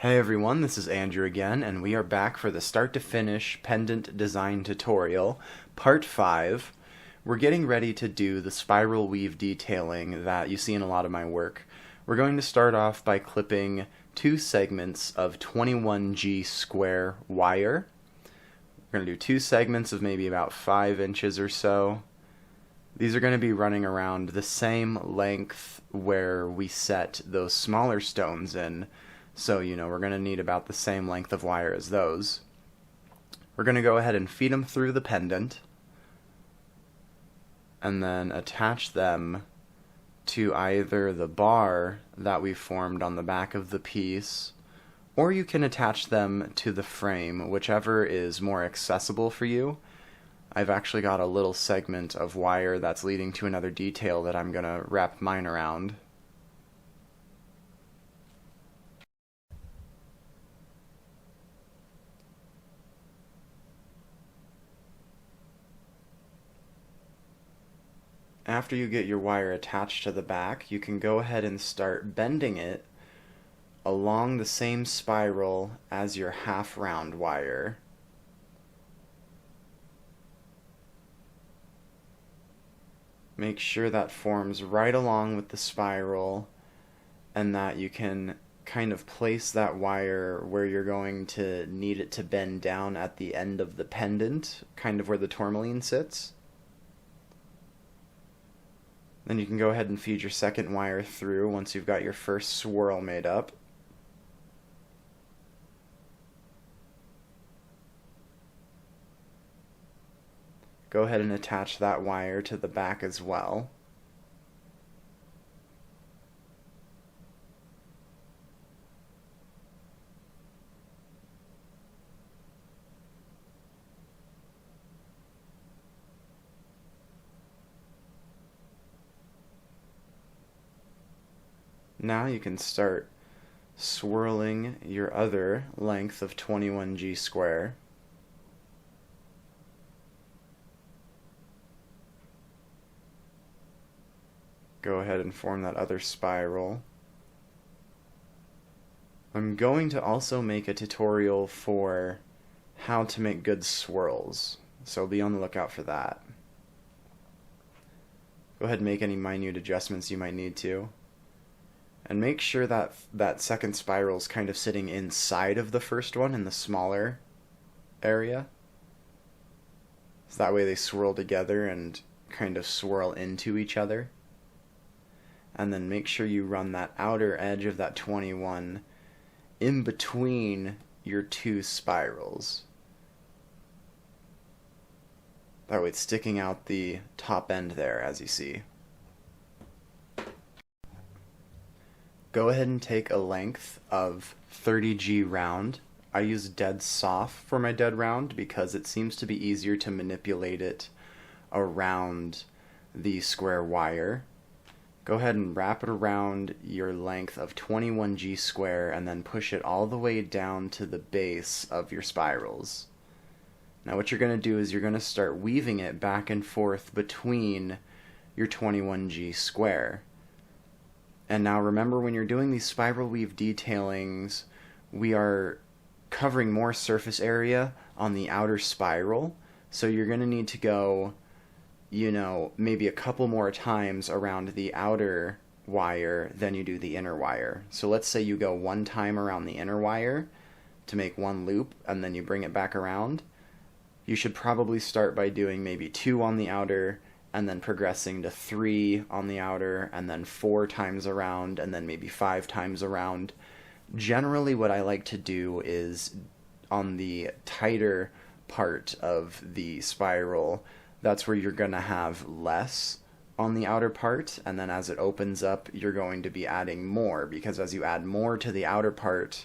Hey everyone, this is Andrew again, and we are back for the start to finish pendant design tutorial, part 5. We're getting ready to do the spiral weave detailing that you see in a lot of my work. We're going to start off by clipping 2 segments of 21G square wire. We're going to do 2 segments of maybe about 5 inches or so. These are going to be running around the same length where we set those smaller stones in. So, we're going to need about the same length of wire as those. We're going to go ahead and feed them through the pendant and then attach them to either the bar that we formed on the back of the piece, or you can attach them to the frame, whichever is more accessible for you. I've actually got a little segment of wire that's leading to another detail that I'm going to wrap mine around. After you get your wire attached to the back, you can go ahead and start bending it along the same spiral as your half round wire. Make sure that forms right along with the spiral and that you can kind of place that wire where you're going to need it to bend down at the end of the pendant, kind of where the tourmaline sits. Then you can go ahead and feed your second wire through once you've got your first swirl made up. Go ahead and attach that wire to the back as well. Now you can start swirling your other length of 21G square. Go ahead and form that other spiral. I'm going to also make a tutorial for how to make good swirls, so be on the lookout for that. Go ahead and make any minute adjustments you might need to. And make sure that that second spiral is kind of sitting inside of the first one in the smaller area. So that way they swirl together and kind of swirl into each other. And then make sure you run that outer edge of that 21 in between your 2 spirals. That way it's sticking out the top end there, as you see. Go ahead and take a length of 30G round. I use dead soft for my dead round because it seems to be easier to manipulate it around the square wire. Go ahead and wrap it around your length of 21G square and then push it all the way down to the base of your spirals. Now what you're going to do is you're going to start weaving it back and forth between your 21G square. And now remember, when you're doing these spiral weave detailings, we are covering more surface area on the outer spiral, so you're going to need to go, maybe a couple more times around the outer wire than you do the inner wire. So let's say you go 1 time around the inner wire to make 1 loop, and then you bring it back around. You should probably start by doing maybe 2 on the outer, and then progressing to 3 on the outer, and then 4 times around, and then maybe 5 times around. Generally, what I like to do is on the tighter part of the spiral, that's where you're going to have less on the outer part, and then as it opens up, you're going to be adding more, because as you add more to the outer part,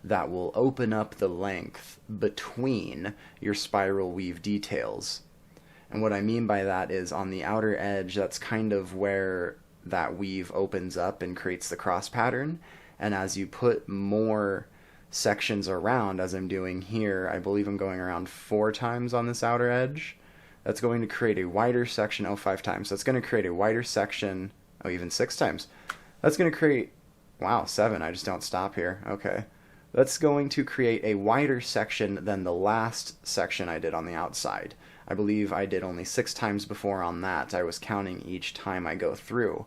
that will open up the length between your spiral weave details. And what I mean by that is on the outer edge, that's kind of where that weave opens up and creates the cross pattern. And as you put more sections around, as I'm doing here, I believe I'm going around 4 times on this outer edge. That's going to create a wider section, 5 times. That's going to create a wider section, even 6 times. That's going to create, wow, 7, I just don't stop here. Okay. That's going to create a wider section than the last section I did on the outside. I believe I did only 6 times before on that. I was counting each time I go through.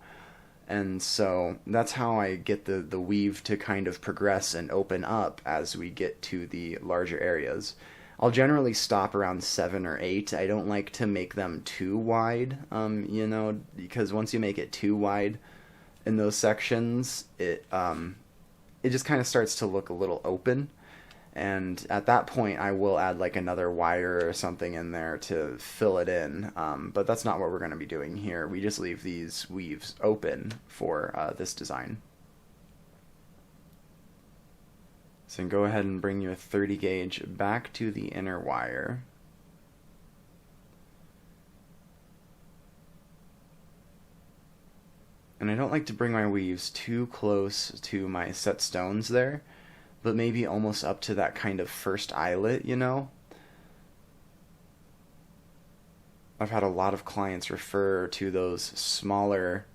And so that's how I get the weave to kind of progress and open up as we get to the larger areas. I'll generally stop around 7 or 8. I don't like to make them too wide, because once you make it too wide in those sections, it just kind of starts to look a little open. And at that point, I will add like another wire or something in there to fill it in. But that's not what we're going to be doing here. We just leave these weaves open for this design. So go ahead and bring your 30 gauge back to the inner wire. And I don't like to bring my weaves too close to my set stones there, but maybe almost up to that kind of first eyelet, I've had a lot of clients refer to those smaller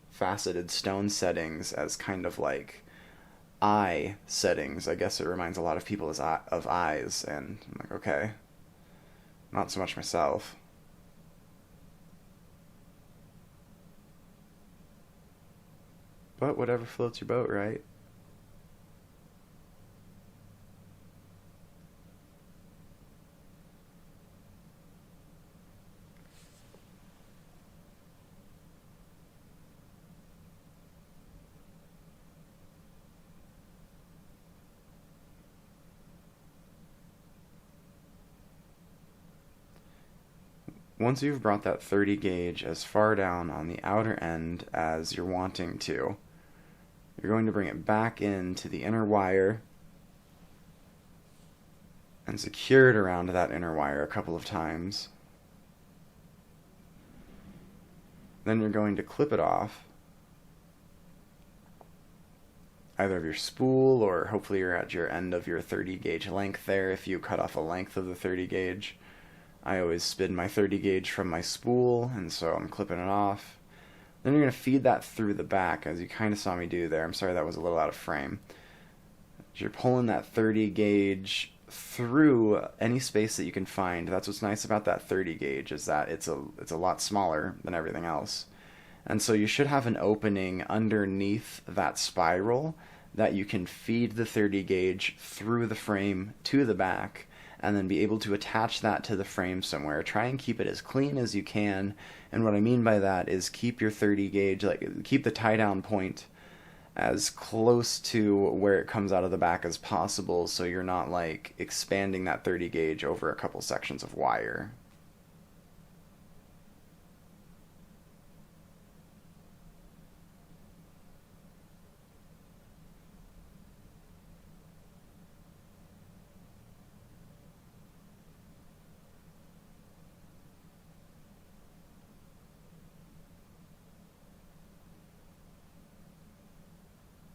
faceted stone settings as kind of like eye settings. I guess it reminds a lot of people of eyes, and I'm like, okay, not so much myself. But whatever floats your boat, right? Once you've brought that 30 gauge as far down on the outer end as you're wanting to, you're going to bring it back into the inner wire and secure it around that inner wire a couple of times. Then you're going to clip it off, either of your spool, or hopefully you're at your end of your 30 gauge length there if you cut off a length of the 30 gauge. I always spin my 30 gauge from my spool, and so I'm clipping it off. Then you're going to feed that through the back, as you kind of saw me do there. I'm sorry that was a little out of frame. As you're pulling that 30 gauge through any space that you can find. That's what's nice about that 30 gauge, is that it's a lot smaller than everything else. And so you should have an opening underneath that spiral that you can feed the 30 gauge through the frame to the back, and then be able to attach that to the frame somewhere. Try and keep it as clean as you can. And what I mean by that is keep your 30 gauge, keep the tie down point as close to where it comes out of the back as possible, so you're not like expanding that 30 gauge over a couple sections of wire.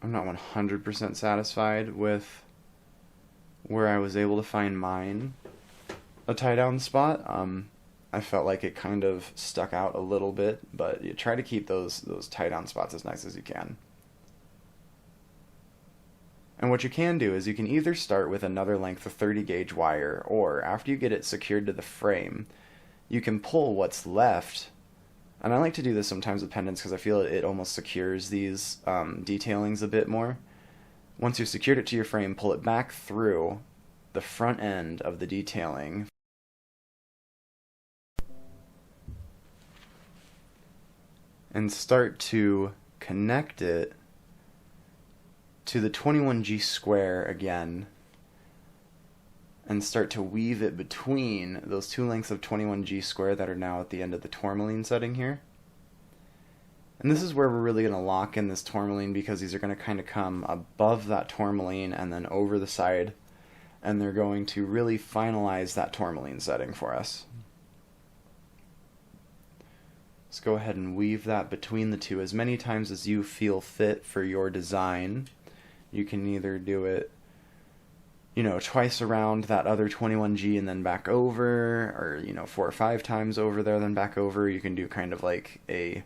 I'm not 100% satisfied with where I was able to find mine a tie down spot. I felt like it kind of stuck out a little bit, but you try to keep those tie down spots as nice as you can. And what you can do is you can either start with another length of 30 gauge wire, or after you get it secured to the frame, you can pull what's left. And I like to do this sometimes with pendants because I feel it almost secures these detailings a bit more. Once you've secured it to your frame, pull it back through the front end of the detailing. And start to connect it to the 21G square again, and start to weave it between those two lengths of 21G square that are now at the end of the tourmaline setting here. And this is where we're really going to lock in this tourmaline, because these are going to kind of come above that tourmaline and then over the side, and they're going to really finalize that tourmaline setting for us. Let's go ahead and weave that between the two as many times as you feel fit for your design. You can either do it twice around that other 21G and then back over, or 4 or 5 times over there then back over. You can do kind of like a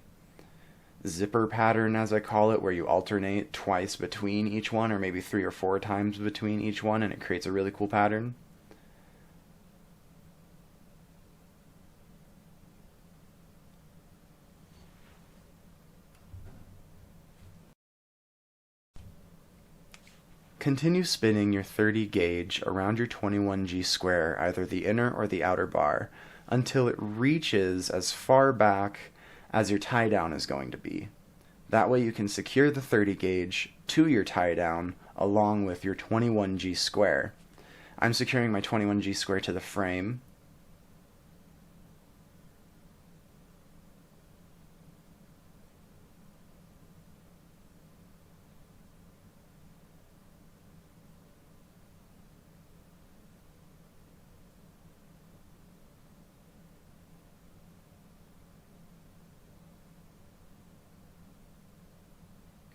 zipper pattern, as I call it, where you alternate twice between each one, or maybe 3 or 4 times between each one, and it creates a really cool pattern. Continue spinning your 30 gauge around your 21G square, either the inner or the outer bar, until it reaches as far back as your tie down is going to be. That way you can secure the 30 gauge to your tie down along with your 21G square. I'm securing my 21G square to the frame.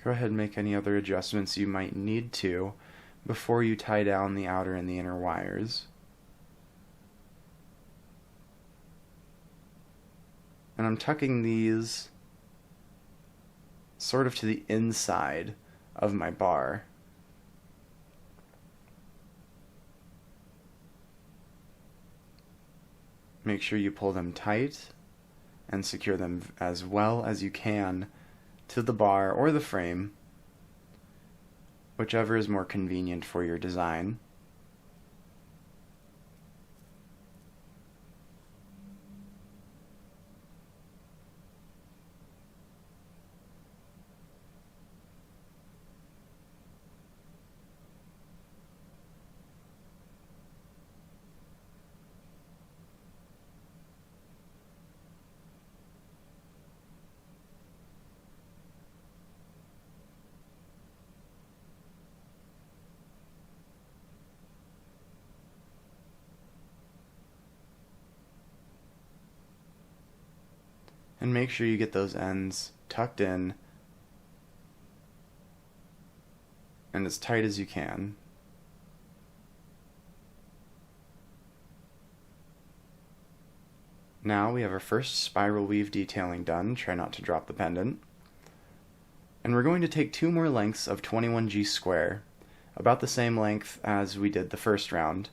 Go ahead and make any other adjustments you might need to before you tie down the outer and the inner wires. And I'm tucking these sort of to the inside of my bar. Make sure you pull them tight and secure them as well as you can to the bar or the frame, whichever is more convenient for your design. And make sure you get those ends tucked in and as tight as you can. Now we have our first spiral weave detailing done. Try not to drop the pendant. And we're going to take 2 more lengths of 21G square, about the same length as we did the first round,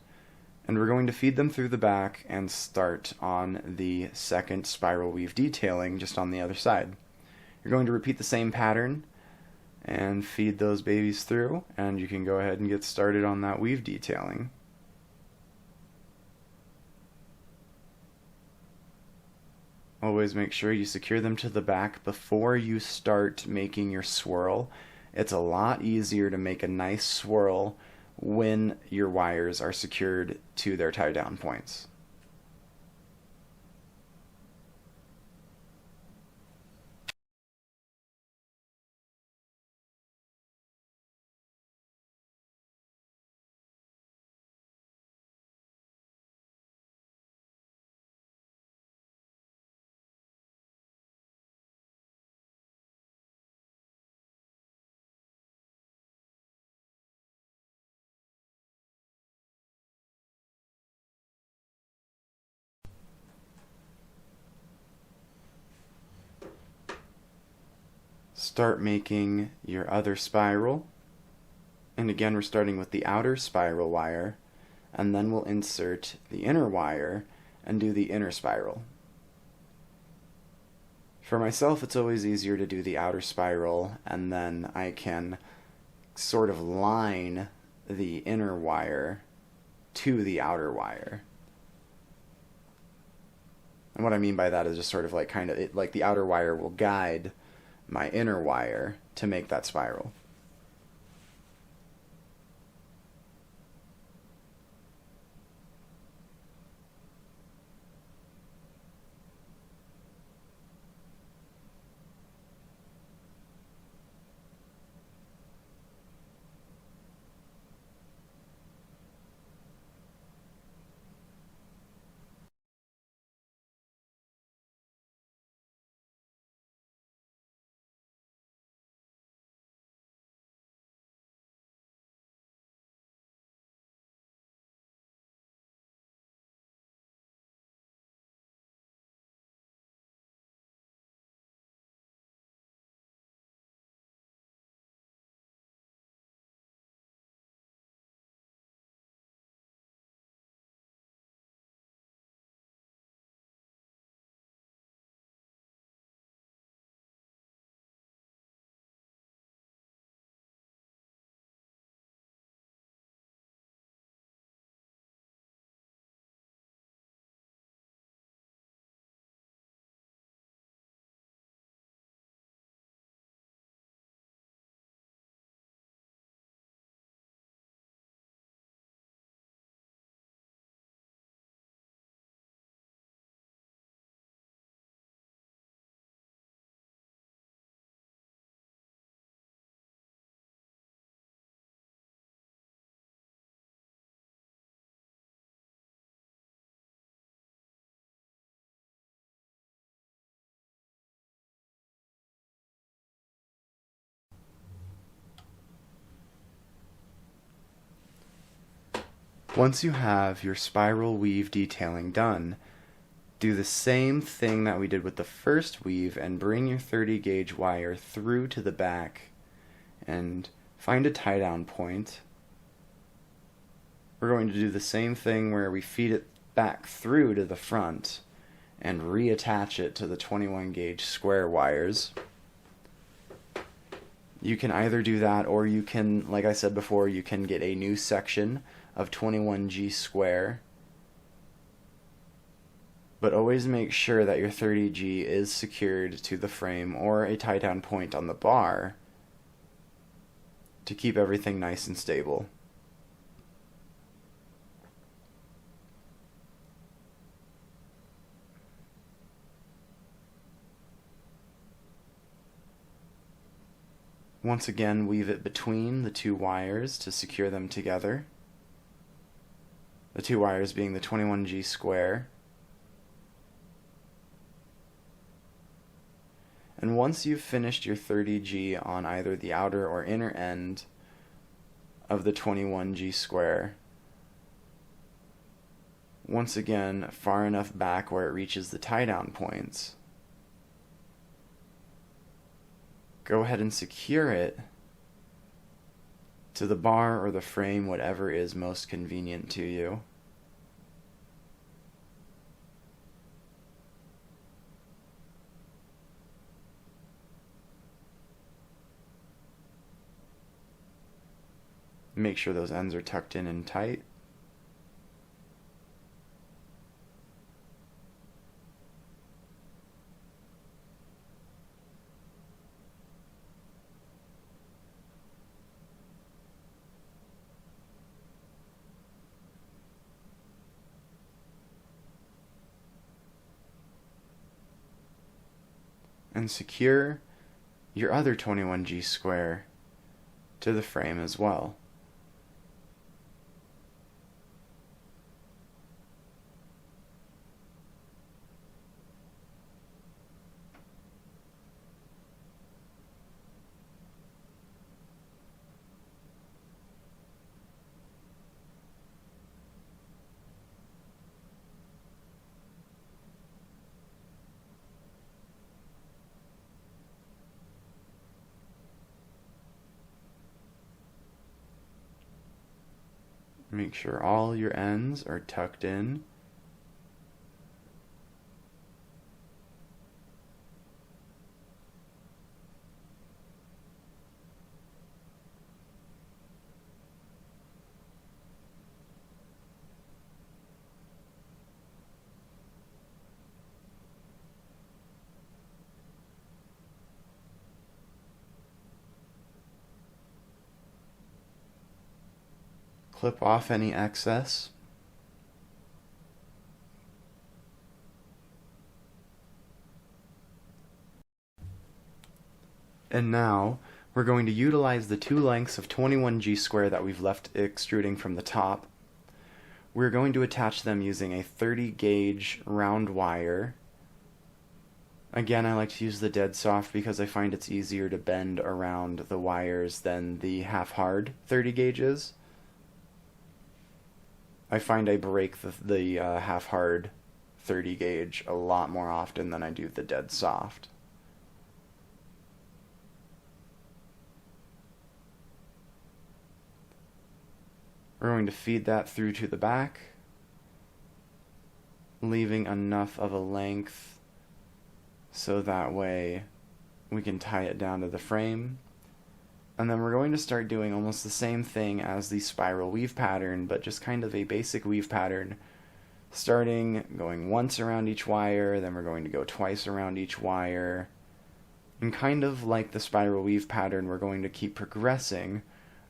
and we're going to feed them through the back and start on the second spiral weave detailing just on the other side. You're going to repeat the same pattern and feed those babies through, and you can go ahead and get started on that weave detailing. Always make sure you secure them to the back before you start making your swirl. It's a lot easier to make a nice swirl when your wires are secured to their tie down points. Start making your other spiral, and again we're starting with the outer spiral wire, and then we'll insert the inner wire and do the inner spiral. For myself, it's always easier to do the outer spiral, and then I can sort of line the inner wire to the outer wire. And what I mean by that is just sort of like like the outer wire will guide my inner wire to make that spiral. Once you have your spiral weave detailing done, do the same thing that we did with the first weave and bring your 30 gauge wire through to the back and find a tie down point. We're going to do the same thing where we feed it back through to the front and reattach it to the 21 gauge square wires. You can either do that, or you can, like I said before, you can get a new section of 21G square. But always make sure that your 30G is secured to the frame or a tie down point on the bar to keep everything nice and stable. Once again, weave it between the two wires to secure them together. The two wires being the 21G square. And once you've finished your 30G on either the outer or inner end of the 21G square, once again far enough back where it reaches the tie down points, go ahead and secure it to the bar or the frame, whatever is most convenient to you. Make sure those ends are tucked in and tight. And secure your other 21G square to the frame as well. Make sure all your ends are tucked in. Clip off any excess. And now we're going to utilize the two lengths of 21G square that we've left extruding from the top. We're going to attach them using a 30 gauge round wire. Again, I like to use the dead soft because I find it's easier to bend around the wires than the half hard 30 gauges. I find I break the half hard 30 gauge a lot more often than I do the dead soft. We're going to feed that through to the back, leaving enough of a length so that way we can tie it down to the frame. And then we're going to start doing almost the same thing as the spiral weave pattern, but just kind of a basic weave pattern, starting going once around each wire, then we're going to go twice around each wire, and kind of like the spiral weave pattern, we're going to keep progressing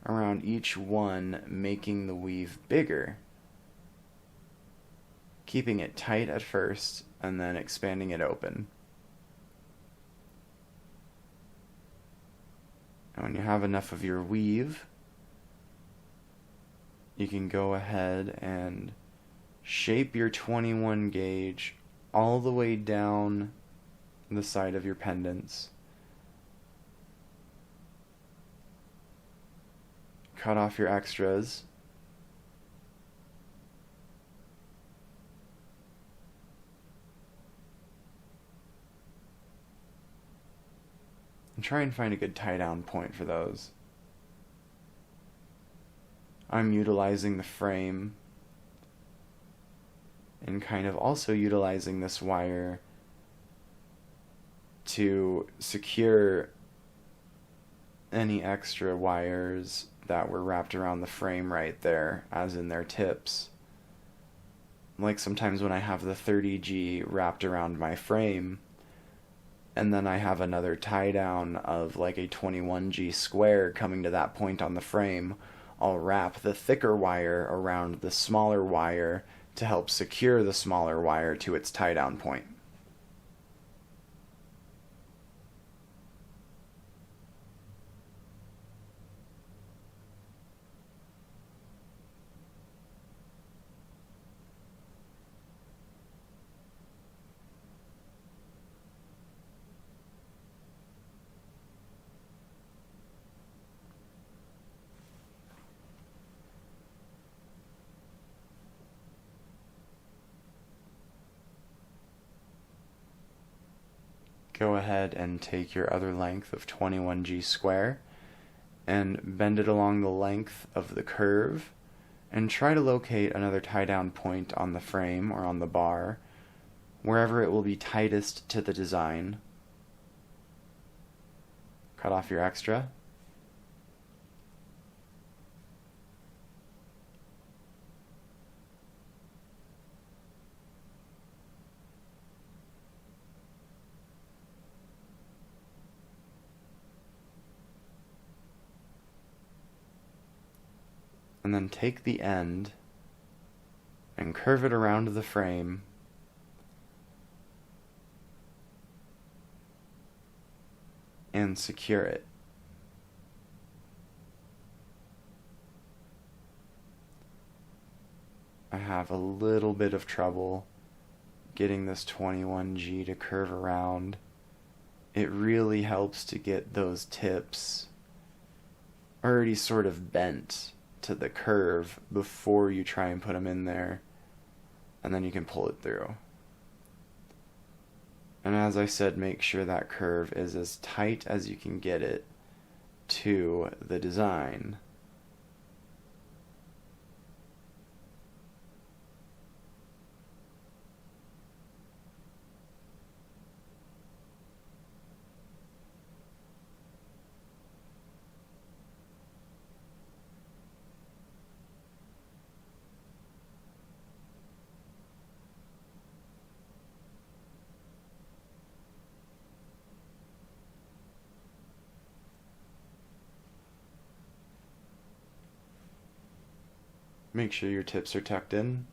around each one, making the weave bigger, keeping it tight at first and then expanding it open. And when you have enough of your weave, you can go ahead and shape your 21 gauge all the way down the side of your pendants. Cut off your extras. try and find a good tie down point for those. I'm utilizing the frame and kind of also utilizing this wire to secure any extra wires that were wrapped around the frame right there, as in their tips. Like sometimes when I have the 30G wrapped around my frame, and then I have another tie down of like a 21G square coming to that point on the frame, I'll wrap the thicker wire around the smaller wire to help secure the smaller wire to its tie down point. Go ahead and take your other length of 21G square and bend it along the length of the curve and try to locate another tie down point on the frame or on the bar, wherever it will be tightest to the design. Cut off your extra. And then take the end and curve it around the frame and secure it. I have a little bit of trouble getting this 21G to curve around. It really helps to get those tips already sort of bent to the curve before you try and put them in there, and then you can pull it through. And as I said, make sure that curve is as tight as you can get it to the design. Make sure your tips are tucked in.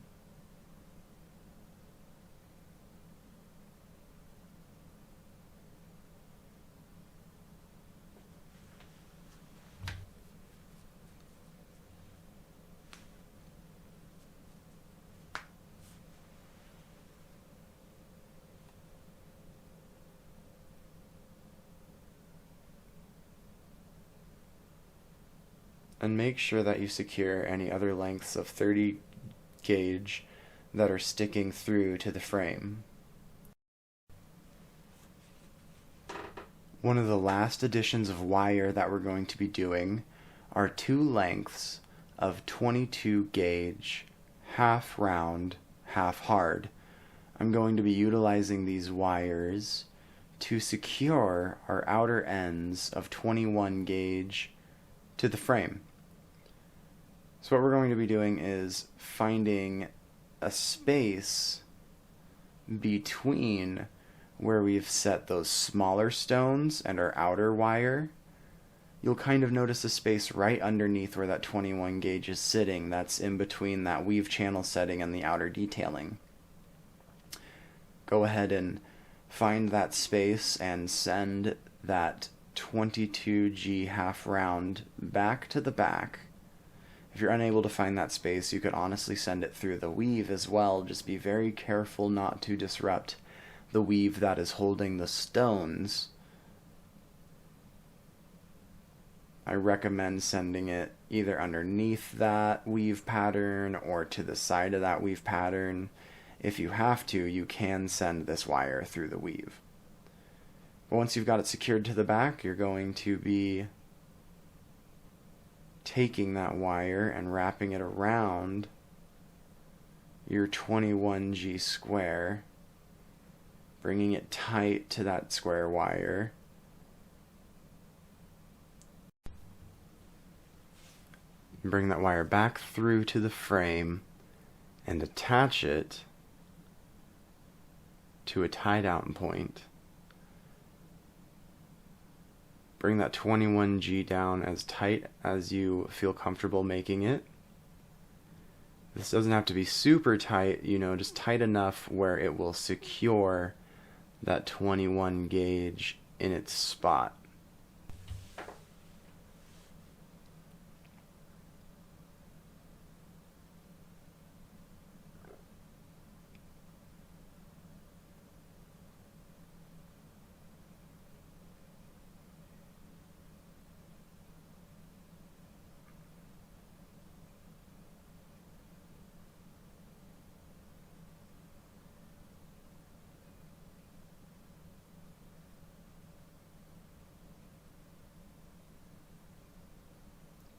And make sure that you secure any other lengths of 30 gauge that are sticking through to the frame. One of the last additions of wire that we're going to be doing are two lengths of 22 gauge, half round, half hard. I'm going to be utilizing these wires to secure our outer ends of 21 gauge to the frame. So what we're going to be doing is finding a space between where we've set those smaller stones and our outer wire. You'll kind of notice a space right underneath where that 21 gauge is sitting. That's in between that weave channel setting and the outer detailing. Go ahead and find that space and send that 22G half round back to the back. If you're unable to find that space, you could honestly send it through the weave as well. Just be very careful not to disrupt the weave that is holding the stones. I recommend sending it either underneath that weave pattern or to the side of that weave pattern. If you have to, you can send this wire through the weave. Once you've got it secured to the back, you're going to be taking that wire and wrapping it around your 21G square, bringing it tight to that square wire. Bring that wire back through to the frame and attach it to a tie-down point. Bring that 21G down as tight as you feel comfortable making it. This doesn't have to be super tight, just tight enough where it will secure that 21 gauge in its spot.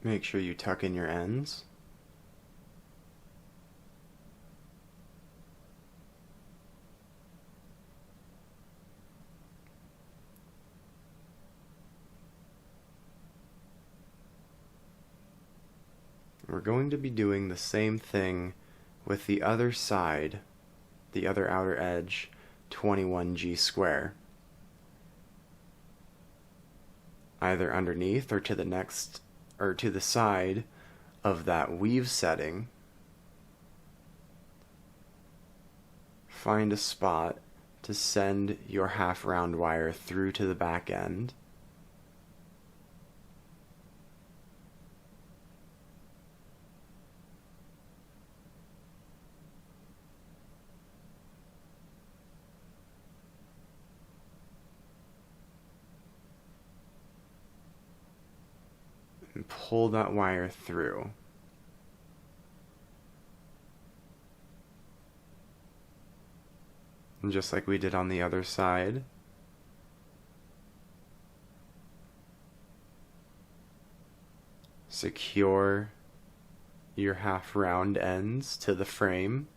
Make sure you tuck in your ends. We're going to be doing the same thing with the other side, the other outer edge, 21G square. Either underneath or to the next or to the side of that weave setting. Find a spot to send your half round wire through to the back end. And pull that wire through. And just like we did on the other side, secure your half round ends to the frame.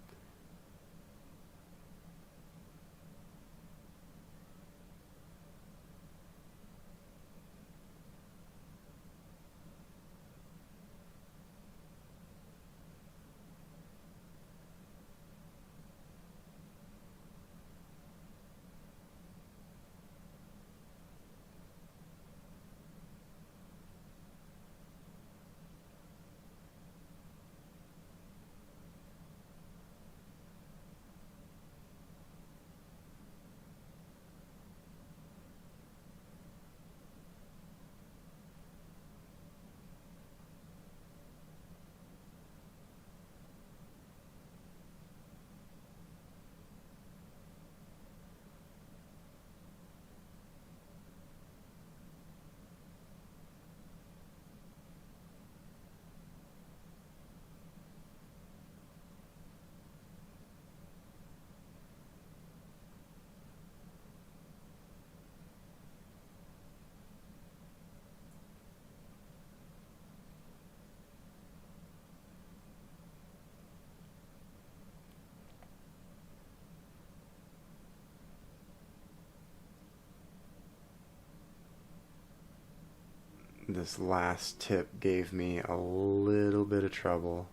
This last tip gave me a little bit of trouble.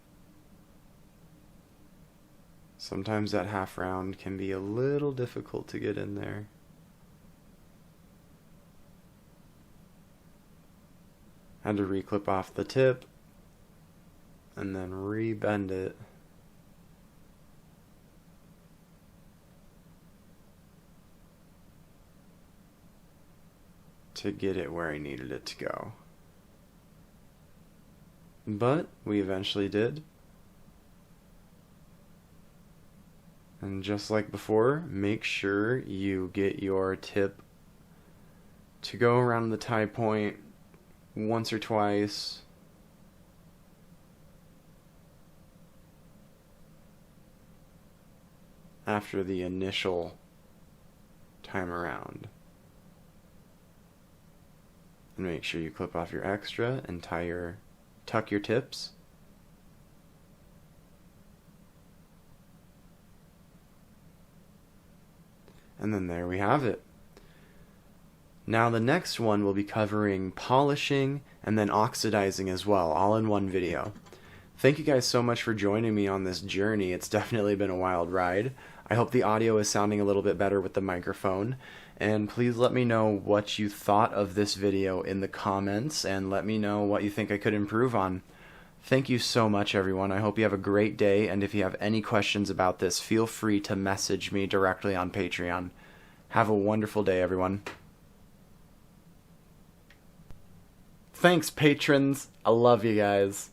Sometimes that half round can be a little difficult to get in there. Had to reclip off the tip and then re-bend it. To get it where I needed it to go. But we eventually did. And just like before, make sure you get your tip to go around the tie point once or twice. After the initial time around. And make sure you clip off your extra and tuck your tips. And then there we have it. Now the next one will be covering polishing and then oxidizing as well, all in one video. Thank you guys so much for joining me on this journey. It's definitely been a wild ride. I hope the audio is sounding a little bit better with the microphone. And please let me know what you thought of this video in the comments, and let me know what you think I could improve on. Thank you so much, everyone. I hope you have a great day, and if you have any questions about this, feel free to message me directly on Patreon. Have a wonderful day, everyone. Thanks, patrons. I love you guys.